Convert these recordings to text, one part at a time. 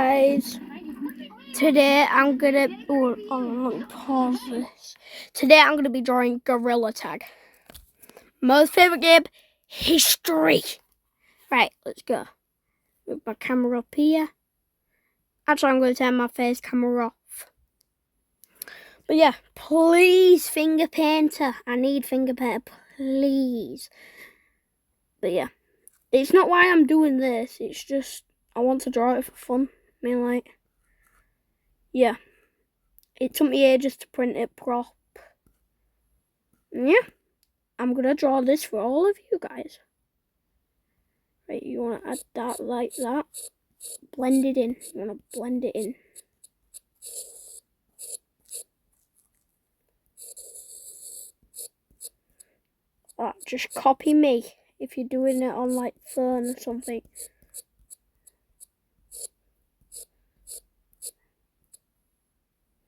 Guys, today I'm gonna let me pause this. Today I'm gonna be drawing Gorilla Tag. Most favorite game, history. Right, let's go. Move my camera up here. Actually, I'm gonna turn my face camera off. But yeah, please finger painter. I need finger painter, please. But yeah, it's not why I'm doing this. It's just I want to draw it for fun. I mean, like, yeah. It took me ages to print it prop. Yeah, I'm gonna draw this for all of you guys. Right, you wanna add that like that. Blend it in. You wanna blend it in. Just copy me if you're doing it on like phone or something.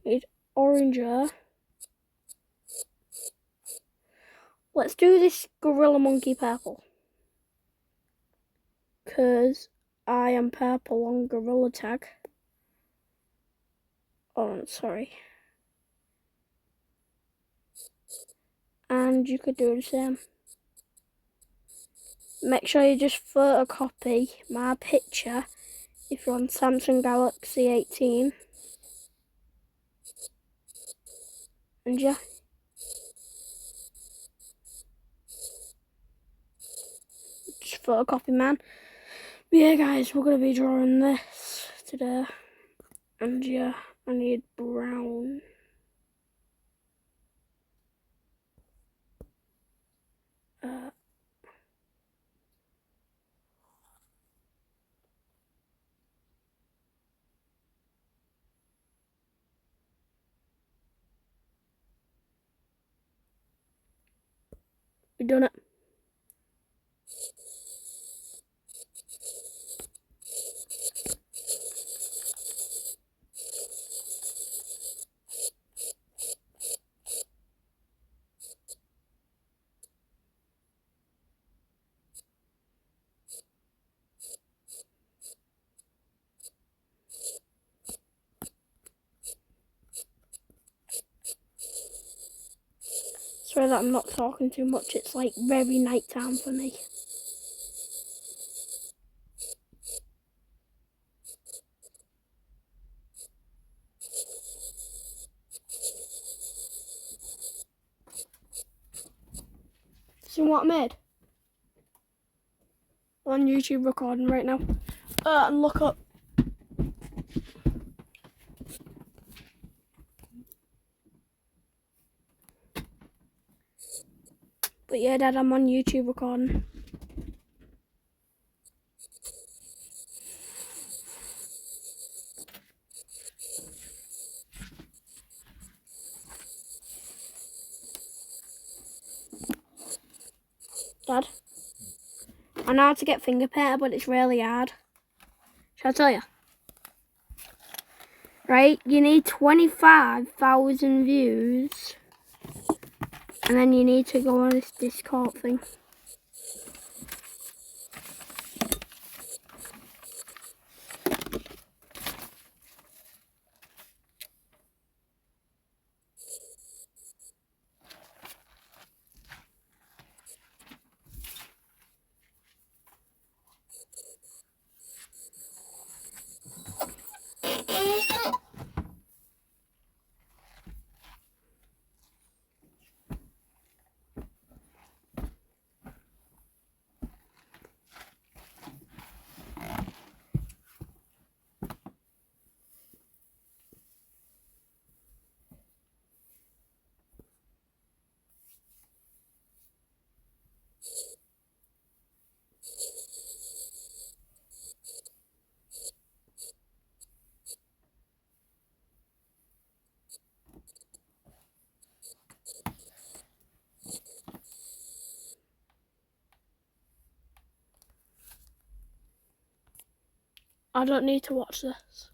Need oranger. Let's do this gorilla monkey purple. Cause I am purple on Gorilla Tag. Oh, sorry. And you could do the same. Make sure you just photocopy my picture if you're on Samsung Galaxy 18. And yeah. Just photocopy, man. But yeah, guys, we're going to be drawing this today. And yeah, I need brown. We done it. Sorry that I'm not talking too much. It's like very night time for me. See what I made? I'm on YouTube recording right now. And look up. But yeah, Dad, I'm on YouTube recording. Dad, I know how to get finger painter, but it's really hard. Shall I tell you? Right, you need 25,000 views. And then you need to go on this Discord thing. I don't need to watch this.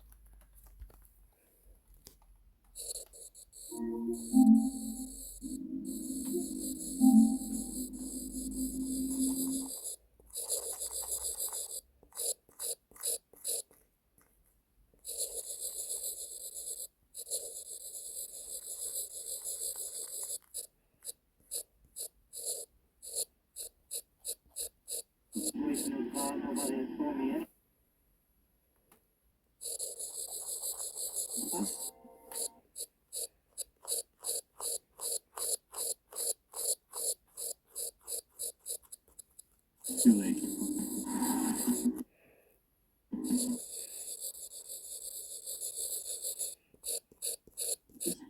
Julie.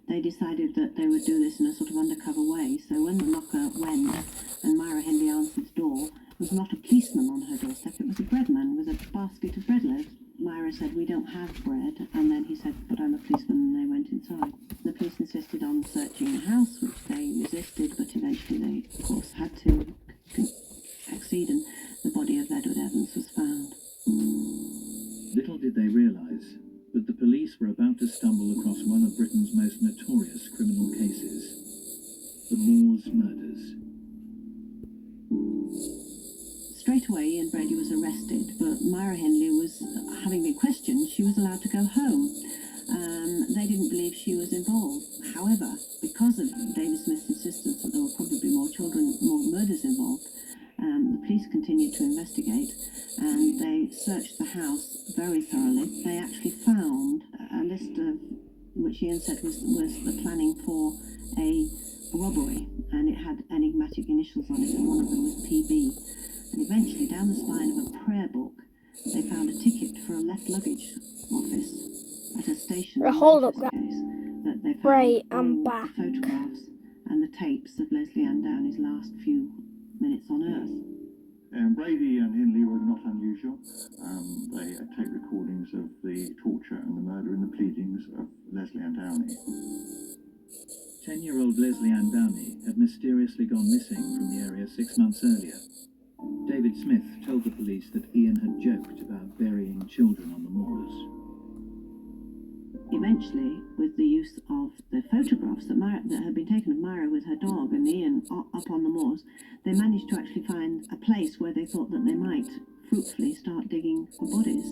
They decided that they would do this in a sort of undercover way. So when the knocker went and Myra Hindley answered the door, it was not a policeman on her doorstep, it was a breadman with a basket of bread loaves. Myra said, "We don't have bread," and then he said, "But I'm a policeman," and they went inside. The police insisted on searching the house, which they resisted, but eventually they, of course, had to accede, and the body of Edward Evans was found. Little did they realise that the police were about to stumble across one of Britain's most notorious criminal cases, the Moors murders. Straight away, Ian Brady was arrested, but Myra Hindley was, having been questioned, she was allowed to go home. They didn't believe she was involved. However, because of David Smith's insistence that there were probably more murders involved, the police continued to investigate, and they searched the house very thoroughly. They actually found a list of, which Ian said was the planning for a robbery, and it had enigmatic initials on it, and one of them was PB. And eventually, down the spine of a prayer book, they found a ticket for a left luggage office at a station. Hold up, guys. That they found Right, I'm back. the photographs and the tapes of Leslie Ann Downey's last few minutes on Earth. Brady and Hindley were not unusual. They take recordings of the torture and the murder and the pleadings of Leslie Ann Downey. 10-year-old Leslie Ann Downey had mysteriously gone missing from the area 6 months earlier. David Smith told the police that Ian had joked about burying children on the moors. Eventually, with the use of the photographs that had been taken of Myra with her dog and Ian up on the moors, they managed to actually find a place where they thought that they might fruitfully start digging for bodies.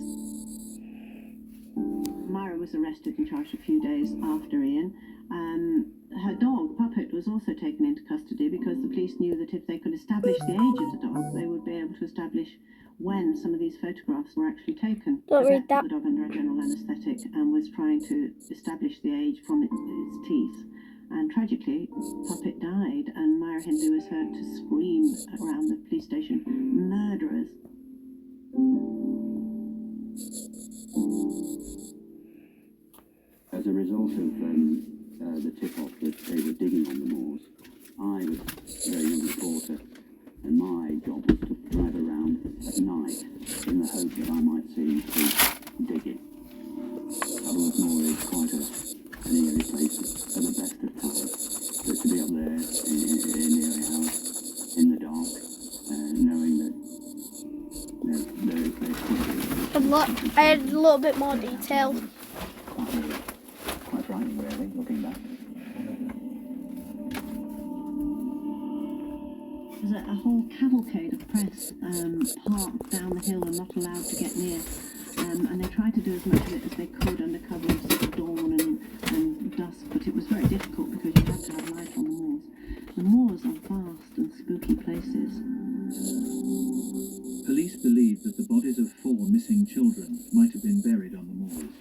Myra was arrested and charged a few days after Ian. Her dog, Puppet, was also taken into custody because the police knew that if they could establish the age of the dog, they would be able to establish when some of these photographs were actually taken. Don't read that. The dog under a general anaesthetic and was trying to establish the age from its teeth. And tragically, Puppet died, and Myra Hindley was heard to scream around the police station, "Murderers!" As a result of the tip-off that they were digging on the moors, I was a very young reporter, and my job was to drive around at night in the hope that I might see police digging. Saddleworth Moor is quite an eerie place at the best of times, but to be up there in the area house, in the dark, knowing that I had a little bit more detail. Quite frightening, really, looking back. There's a whole cavalcade of press parked down the hill and not allowed to get near. And they tried to do as much of it as they could under cover of sort of dawn and dusk, but it was very difficult because you had to have light on the moors. The moors are vast and spooky places. Police believed that the bodies of 4 missing children might have been buried on the moors.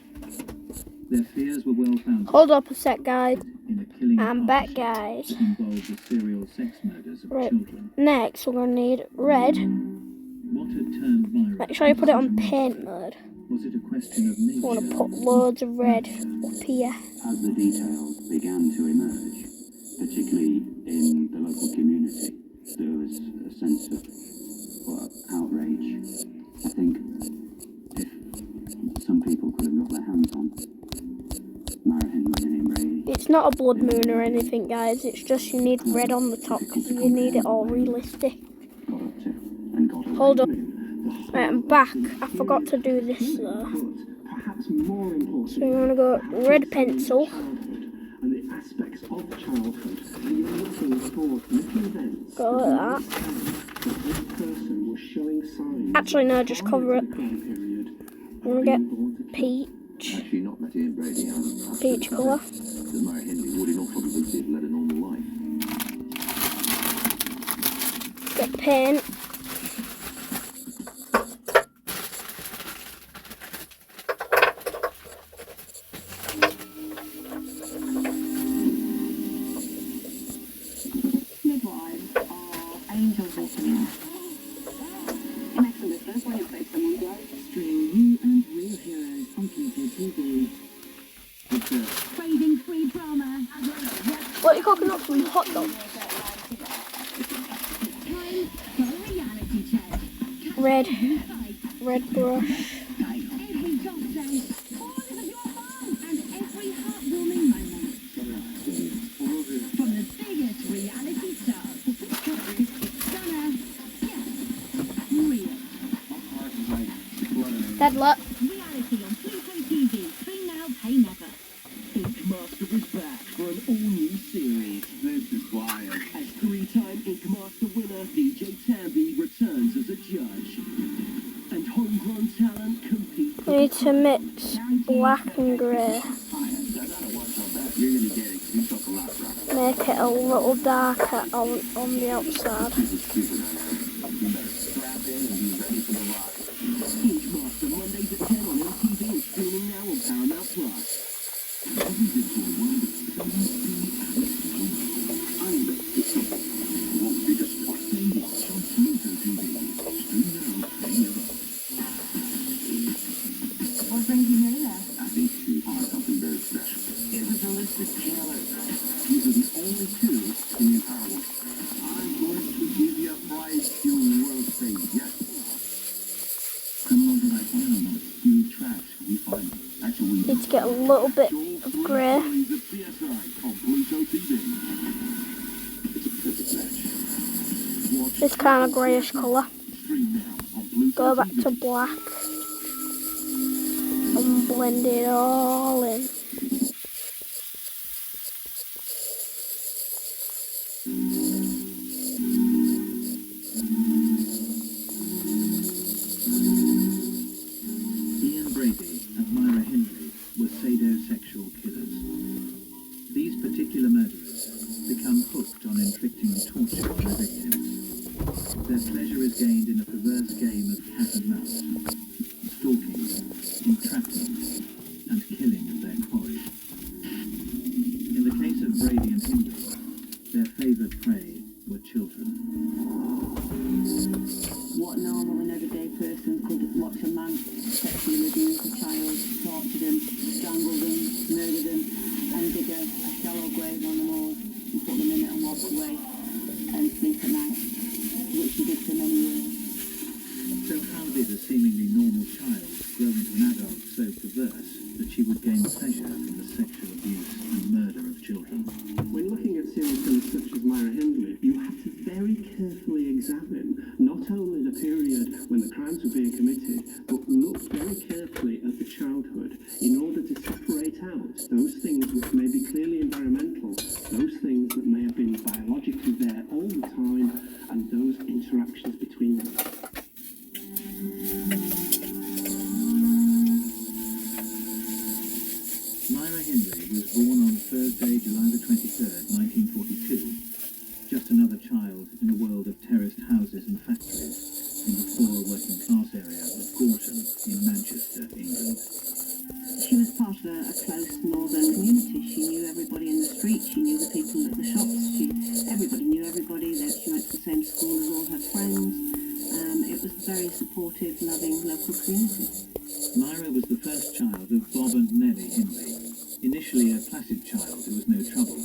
Their fears were well founded. Hold up a sec, guys. In a killing I'm back, partnership guys. that involved the serial sex murders of Right. children. Next, we're going to need red. What had turned Myra? Make sure you put it on paint mode. Was it a question of nature? I want to put loads of red up here. As the details began to emerge, particularly in the local community, there was a sense of outrage. I think if some people could have got their hands on Myra Hindley and Ian Brady. It's not a blood moon or anything, guys. It's just you need red on the top because you need it all realistic. Got up to and got away. Hold up. Right, I'm back. I forgot to do this though. Perhaps more important, So we're going to go red pencil. childhood and the aspects of childhood, and you're looking for little events Go like that. that this person was showing signs. Actually, no, just cover it. Period. I'm going to get peach. Actually, not that Ian Brady Peach colour. that Myra Hindley would in all probability have led a normal life. Get paint. opinion. In action business, when you face someone's life, Stream new and real heroes on Pluto TV. It's a craving free drama. What are you cooking up? Some hot dogs? Time for a reality check. Red brush. Every job day, all of your fun, and every heartwarming moment. From the biggest reality stars. Stunner, yes, real. Dad, look. Reality on Pluto TV. Stream now, pay never. Ink Master is back for an all-new series. This is wild. As three-time Ink Master winner DJ Tamby returns as a judge. And homegrown talent compete. We need to mix black and grey. You're gonna get it. You talk a lot, bro. Make it a little darker on the outside. Ink Master Mondays at 10 on MTV and streaming now on Paramount Plus. What brings you here? I think you are something very special. It was Elizabeth Taylor. These are the only two in the entire world. I'm going to give you a prize you will say yes. Criminals that I found, stealing trash, we find them. Actually, we Need to get a little bit of grey. the CSI on Pluto TV. It's a perfect match. Watch This kind of greyish colour. stream now on Pluto Go back TV. to black. And blend it all in. Ian Brady and Myra Hindley were sadomsexual killers. These particular murderers become hooked on inflicting torture on their victims. Their pleasure is gained in a perverse game of cat and mouse, stalking, entrapment, and killing of their quarry. In the case of Brady and Hindley, their favoured prey were children. What normal and everyday person could watch a man sexually abuse a child, torture them, strangle them, murder them, and dig a shallow grave on them all and put them in it and walk away and sleep at night, which he did for many years. So how did a seemingly normal child grow into an adult so perverse that she would gain pleasure from the sexual abuse and murder of children? When looking at serial killers such as Myra Hindley, you have to very carefully examine not only the period when the crimes were being committed, but look very carefully at the childhood in order to separate out those things which may be clearly environmental, those things that may have been biologically there all the time, and those interactions between them. Myra Hindley was born on Thursday, July the 23rd, 1942. Just another child in a world of terraced houses and factories in the poor working class area of Gorton in Manchester, England. She was part of a close northern community. She knew everybody in the street. She knew the people at the shops. Everybody knew everybody. That she went to the same school as all her friends. It was a very supportive, loving local community. Myra was the first child of Bob and Nellie Hindley, initially a placid child who was no trouble.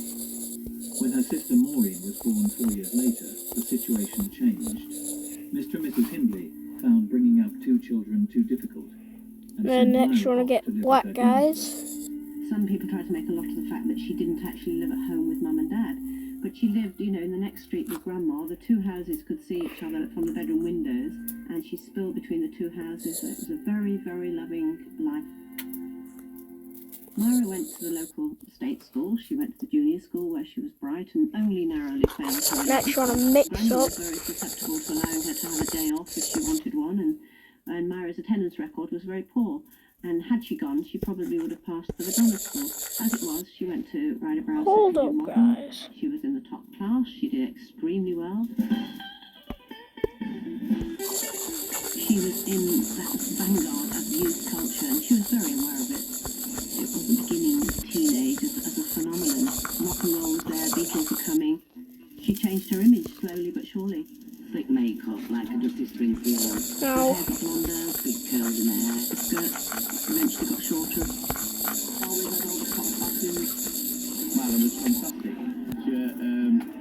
When her sister Maureen was born 4 years later, the situation changed. Mr. and Mrs. Hindley found bringing up two children too difficult. And Then sent next you Myra want to off get live with black, her guys. Some people try to make a lot of the fact that she didn't actually live at home with mum and dad. But she lived, in the next street with grandma. The two houses could see each other from the bedroom windows, and she spilled between the two houses. It was a very, very loving life. Myra went to the local state school. She went to the junior school where she was bright and only narrowly failed. Next you want to mix Grandma up. was very susceptible to allowing her to have a day off if she wanted one, and Myra's attendance record was very poor. And had she gone, she probably would have passed the grammar school. As it was, she went to Ryder Brown Hold Secondary up, Modern. guys. She was in the top class. She did extremely well. She was in that vanguard of youth culture, and she was very aware of it. It was the beginning of teenage as a phenomenon. Rock and roll was there, Beatles were coming. She changed her image slowly but surely. Slick like a Dusty Springfield. No. Her hair got blonder, big curls in her hair. The skirt eventually got shorter. Always had all the pop fashions. Well, it was fantastic.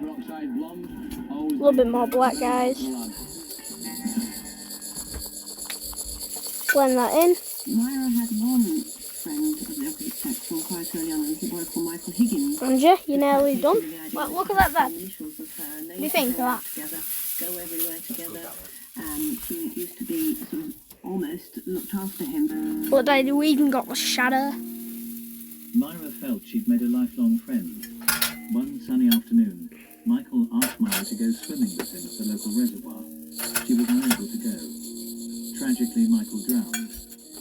Peroxide blonde. Always A little bit more black, guys. Blend that in. Myra had one friend of the opposite sex from quite early on, a little boy called Michael Higgins. And yeah, you're nearly done. The idea Well, was look at to that have then. initials of her, and they What do you used to think of hang out that? together, go everywhere together. She used to be sort of almost looked after him. Look, Daddy, we even got the shadow. Myra felt she'd made a lifelong friend. One sunny afternoon, Michael asked Myra to go swimming with him at the local reservoir. She was unable to go. Tragically, Michael drowned,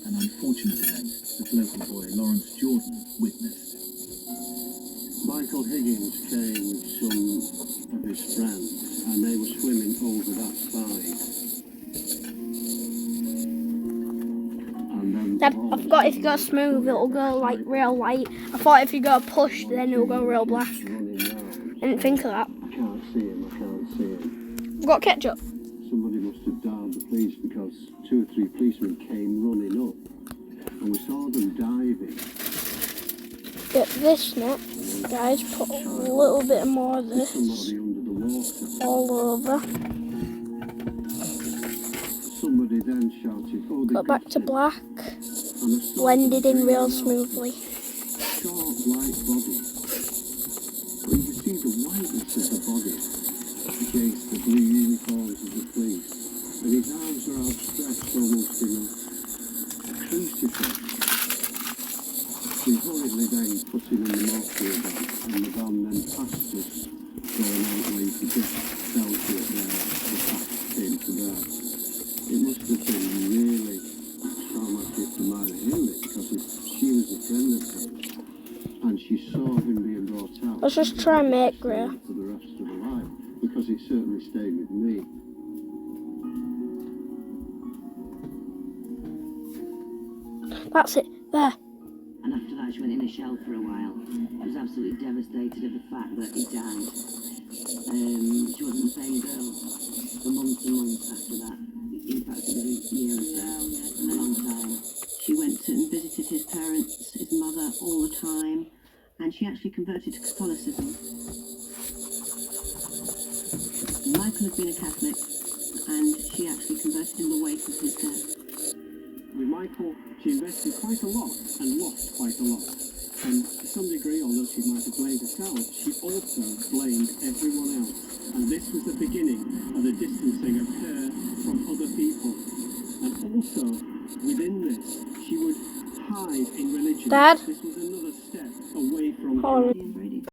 an unfortunate event that local boy Lawrence Jordan witnessed. Michael Higgins came with some of his friends, and they were swimming over that side. And then Dad, I forgot if you go smooth, it'll go like real light. I thought if you go push, then it'll go real black. running round. I didn't think of that. I can't see him. I've got ketchup. Somebody must have dialed the police because 2 or 3 policemen came running up, and we saw them diving. Get this next, guys. Put a little bit more of this Somebody under the water. all over. Somebody then shouted, "Oh, they Go back to got him." black. And I saw Blend it in them real bring him up. smoothly. Short, light body. But you can see the whiteness of the body against the blue uniforms of the police. And his arms are outstretched almost in a crucifix. We hurriedly then put him in the mortuary van, and the van then passed us going out where you could just felt it there. The fact came to there. It must have been really traumatic for Myra Hindley because she was a friend of his, and she saw him being brought out. Let's just try and make grey. For the rest of her life, because it certainly stayed with me. That's it. There. And after that, she went in a shell for a while. She was absolutely devastated at the fact that he died. She wasn't the same girl for months and months after that. In fact, it was a year or so, a long time. She went and visited his parents, his mother, all the time, and she actually converted to Catholicism. Michael had been a Catholic, and she actually converted in the wake of his death. With Michael, she invested quite a lot and lost quite a lot. And to some degree, although she might have blamed herself, she also blamed everyone else. And this was the beginning of the distancing of her from other people. And also, within this, she would hide in religion. Dad? This was another step away from Hold on. Ian Brady.